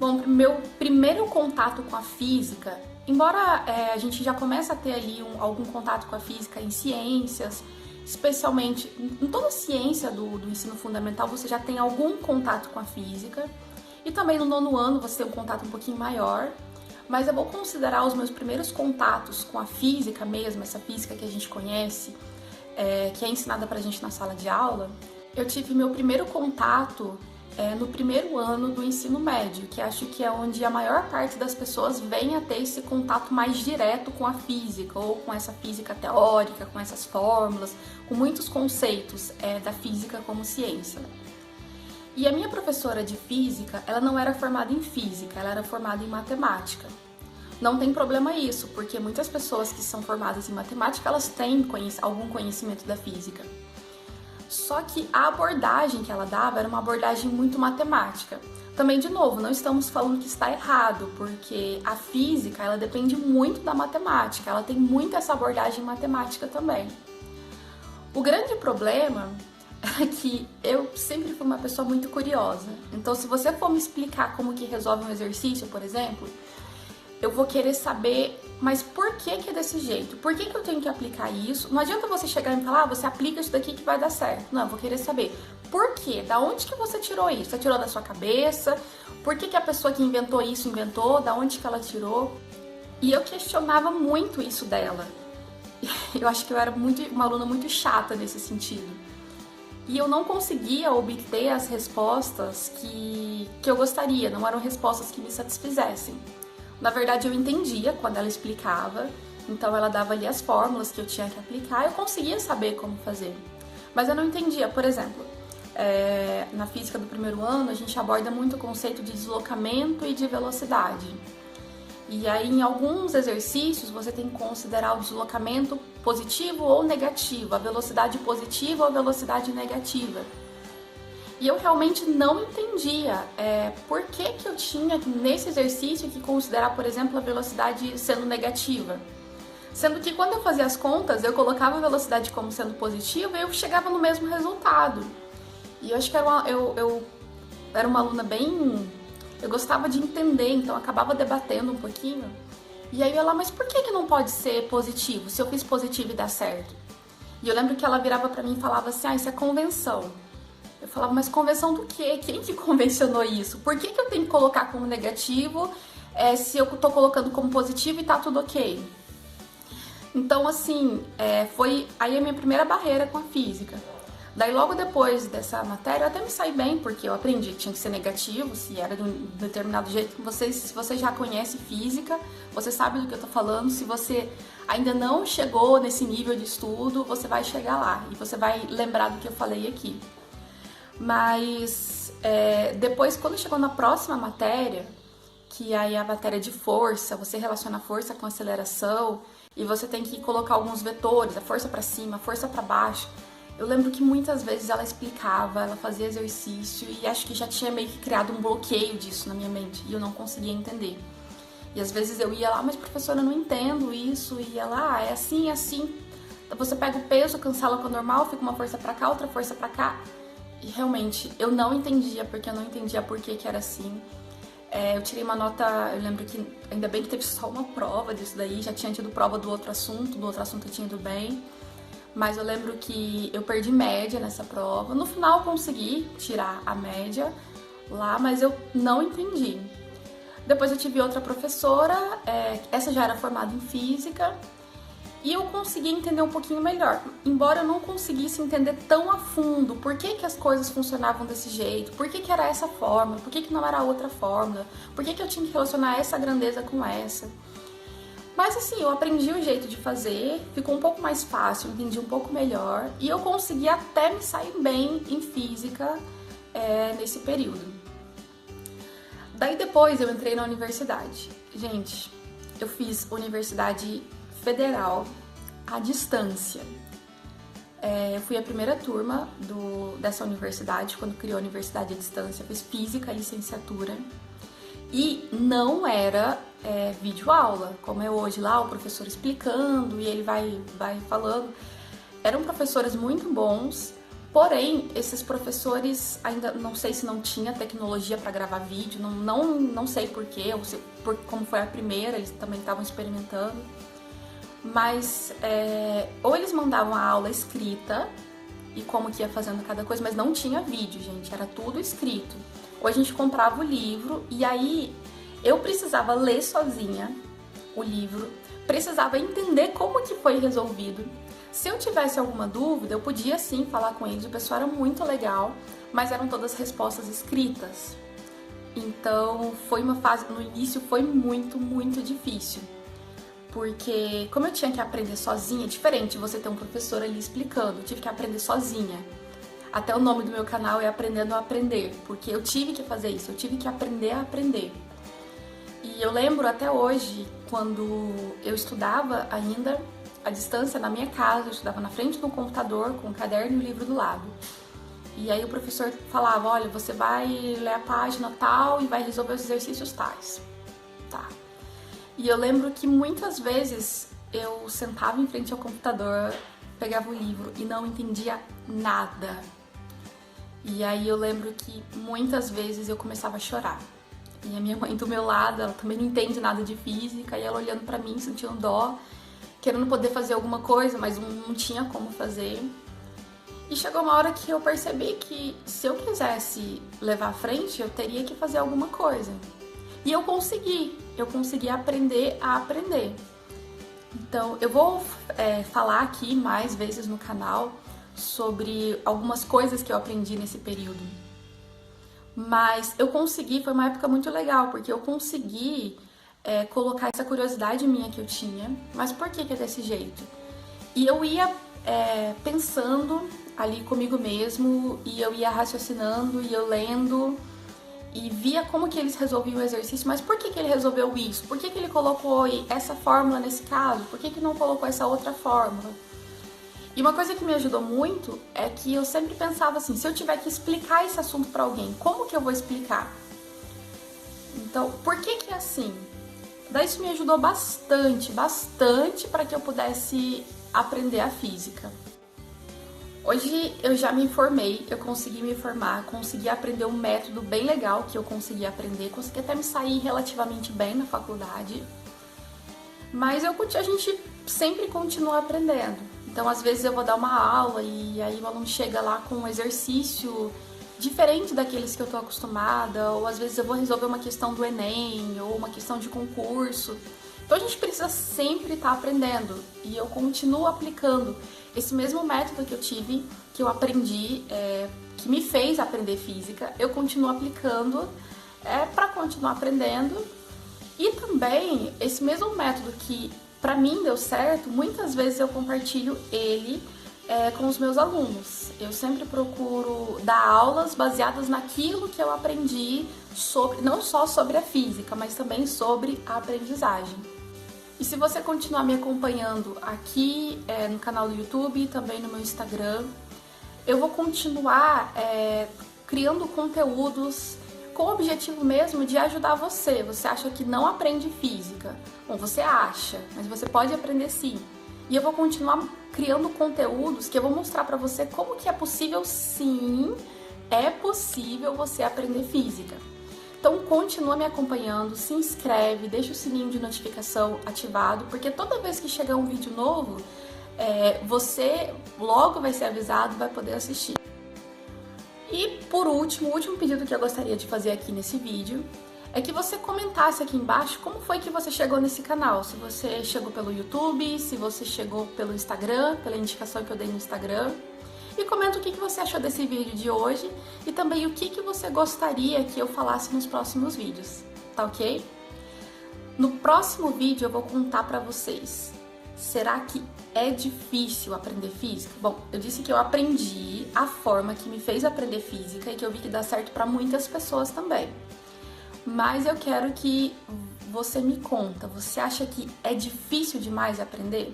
Bom, meu primeiro contato com a física, embora a gente já comece a ter ali algum contato com a física em ciências, especialmente em toda a ciência do ensino fundamental, você já tem algum contato com a física. E também no nono ano você tem um contato um pouquinho maior. Mas eu vou considerar os meus primeiros contatos com a física mesmo, essa física que a gente conhece, que é ensinada pra gente na sala de aula. Eu tive meu primeiro contato no primeiro ano do ensino médio, que acho que é onde a maior parte das pessoas vem a ter esse contato mais direto com a física, ou com essa física teórica, com essas fórmulas, com muitos conceitos da física como ciência. E a minha professora de física, ela não era formada em física, ela era formada em matemática. Não tem problema isso, porque muitas pessoas que são formadas em matemática, elas têm algum conhecimento da física. Só que a abordagem que ela dava era uma abordagem muito matemática. Também, de novo, não estamos falando que está errado, porque a física, ela depende muito da matemática, ela tem muito essa abordagem matemática também. O grande problema é que eu sempre fui uma pessoa muito curiosa. Então, se você for me explicar como que resolve um exercício, por exemplo, eu vou querer saber, mas por que é desse jeito? Por que eu tenho que aplicar isso? Não adianta você chegar e me falar, você aplica isso daqui que vai dar certo. Não, eu vou querer saber por quê? Da onde que você tirou isso? Você tirou da sua cabeça? Por que a pessoa que inventou isso inventou? Da onde que ela tirou? E eu questionava muito isso dela. Eu acho que eu era uma aluna muito chata nesse sentido. E eu não conseguia obter as respostas que eu gostaria, não eram respostas que me satisfizessem. Na verdade, eu entendia quando ela explicava, então ela dava ali as fórmulas que eu tinha que aplicar, eu conseguia saber como fazer. Mas eu não entendia, por exemplo, na física do primeiro ano, a gente aborda muito o conceito de deslocamento e de velocidade. E aí, em alguns exercícios, você tem que considerar o deslocamento positivo ou negativo, a velocidade positiva ou a velocidade negativa. E eu realmente não entendia por que eu tinha, nesse exercício, que considerar, por exemplo, a velocidade sendo negativa. Sendo que quando eu fazia as contas, eu colocava a velocidade como sendo positiva e eu chegava no mesmo resultado. E eu acho que eu era uma aluna bem... Eu gostava de entender, então eu acabava debatendo um pouquinho. E aí eu ia lá, mas por que não pode ser positivo, se eu fiz positivo e dá certo? E eu lembro que ela virava pra mim e falava assim, isso é convenção. Eu falava, mas convenção do quê? Quem que convencionou isso? Por que eu tenho que colocar como negativo se eu tô colocando como positivo e tá tudo ok? Então, assim, foi aí a minha primeira barreira com a física. Daí, logo depois dessa matéria, eu até me saí bem, porque eu aprendi que tinha que ser negativo, se era de um determinado jeito. Se você já conhece física, você sabe do que eu tô falando. Se você ainda não chegou nesse nível de estudo, você vai chegar lá e você vai lembrar do que eu falei aqui. Mas depois, quando chegou na próxima matéria, que aí é a matéria de força, você relaciona a força com a aceleração e você tem que colocar alguns vetores, a força para cima, a força para baixo. Eu lembro que muitas vezes ela explicava, ela fazia exercício e acho que já tinha meio que criado um bloqueio disso na minha mente e eu não conseguia entender. E às vezes eu ia lá, mas professora, eu não entendo isso, e ela, é assim, é assim. Você pega o peso, cancela com o normal, fica uma força pra cá, outra força pra cá. E realmente, eu não entendia, porque eu não entendia por que era assim. Eu tirei uma nota, eu lembro que ainda bem que teve só uma prova disso daí, já tinha tido prova do outro assunto eu tinha ido bem. Mas eu lembro que eu perdi média nessa prova. No final eu consegui tirar a média lá, mas eu não entendi. Depois eu tive outra professora, essa já era formada em física, e eu consegui entender um pouquinho melhor. Embora eu não conseguisse entender tão a fundo por que as coisas funcionavam desse jeito, por que era essa fórmula, por que não era outra fórmula, por que eu tinha que relacionar essa grandeza com essa. Mas assim, eu aprendi o jeito de fazer, ficou um pouco mais fácil, entendi um pouco melhor e eu consegui até me sair bem em física nesse período. Daí depois eu entrei na universidade. Gente, eu fiz universidade federal à distância. Eu fui a primeira turma dessa universidade, quando criou a universidade à distância, eu fiz física, licenciatura. E não era videoaula, como é hoje lá, o professor explicando e ele vai falando. Eram professores muito bons, Porém, esses professores ainda não sei se não tinha tecnologia para gravar vídeo, não sei porquê, ou se, como foi a primeira, eles também estavam experimentando. Mas ou eles mandavam a aula escrita e como que ia fazendo cada coisa, mas não tinha vídeo, gente, era tudo escrito. Ou a gente comprava o livro e aí eu precisava ler sozinha o livro, precisava entender como que foi resolvido. Se eu tivesse alguma dúvida, eu podia sim falar com eles, o pessoal era muito legal, mas eram todas respostas escritas. Então foi uma fase, no início foi muito, muito difícil. Porque como eu tinha que aprender sozinha, diferente de você ter um professor ali explicando, eu tive que aprender sozinha. Até o nome do meu canal é Aprendendo a Aprender, porque eu tive que fazer isso, eu tive que aprender a aprender. E eu lembro até hoje, quando eu estudava ainda à distância na minha casa, eu estudava na frente do computador com o caderno e o livro do lado. E aí o professor falava, olha, você vai ler a página tal e vai resolver os exercícios tais. Tá. E eu lembro que muitas vezes eu sentava em frente ao computador, pegava o livro e não entendia nada. E aí eu lembro que muitas vezes eu começava a chorar. E a minha mãe do meu lado, ela também não entende nada de física, e ela olhando pra mim, sentindo dó, querendo poder fazer alguma coisa, mas não tinha como fazer. E chegou uma hora que eu percebi que se eu quisesse levar à frente, eu teria que fazer alguma coisa. E eu consegui aprender a aprender. Então, eu vou falar aqui mais vezes no canal sobre algumas coisas que eu aprendi nesse período. Mas eu consegui, foi uma época muito legal, porque eu consegui colocar essa curiosidade minha que eu tinha. Mas por que é desse jeito? E eu ia pensando ali comigo mesmo, e eu ia raciocinando, e eu lendo, e via como que eles resolviam o exercício, mas por que ele resolveu isso? Por que ele colocou essa fórmula nesse caso? Por que não colocou essa outra fórmula? E uma coisa que me ajudou muito é que eu sempre pensava assim, se eu tiver que explicar esse assunto para alguém, como que eu vou explicar? Então, por que é assim? Daí isso me ajudou bastante para que eu pudesse aprender a física. Hoje eu já me formei, eu consegui me formar, consegui aprender um método bem legal que eu consegui aprender, consegui até me sair relativamente bem na faculdade, mas a gente sempre continua aprendendo. Então, às vezes eu vou dar uma aula e aí o aluno chega lá com um exercício diferente daqueles que eu tô acostumada, ou às vezes eu vou resolver uma questão do Enem ou uma questão de concurso. Então a gente precisa sempre estar aprendendo e eu continuo aplicando esse mesmo método que eu tive, que eu aprendi, que me fez aprender física, eu continuo aplicando para continuar aprendendo. E também esse mesmo método que para mim deu certo, muitas vezes eu compartilho ele com os meus alunos. Eu sempre procuro dar aulas baseadas naquilo que eu aprendi sobre, não só sobre a física, mas também sobre a aprendizagem. E se você continuar me acompanhando aqui no canal do YouTube e também no meu Instagram, eu vou continuar criando conteúdos com o objetivo mesmo de ajudar você. Você acha que não aprende física? Bom, você acha, mas você pode aprender sim. E eu vou continuar criando conteúdos que eu vou mostrar pra você como que é possível sim, é possível você aprender física. Então continua me acompanhando, se inscreve, deixa o sininho de notificação ativado, porque toda vez que chegar um vídeo novo, você logo vai ser avisado, vai poder assistir. E por último, o último pedido que eu gostaria de fazer aqui nesse vídeo é que você comentasse aqui embaixo como foi que você chegou nesse canal. Se você chegou pelo YouTube, se você chegou pelo Instagram, pela indicação que eu dei no Instagram. E comenta o que você achou desse vídeo de hoje e também o que você gostaria que eu falasse nos próximos vídeos, tá ok? No próximo vídeo eu vou contar pra vocês. Será que é difícil aprender física? Bom, eu disse que eu aprendi a forma que me fez aprender física e que eu vi que dá certo para muitas pessoas também. Mas eu quero que você me conta, você acha que é difícil demais aprender?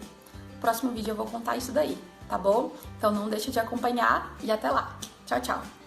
No próximo vídeo eu vou contar isso daí, tá bom? Então não deixe de acompanhar e até lá. Tchau, tchau!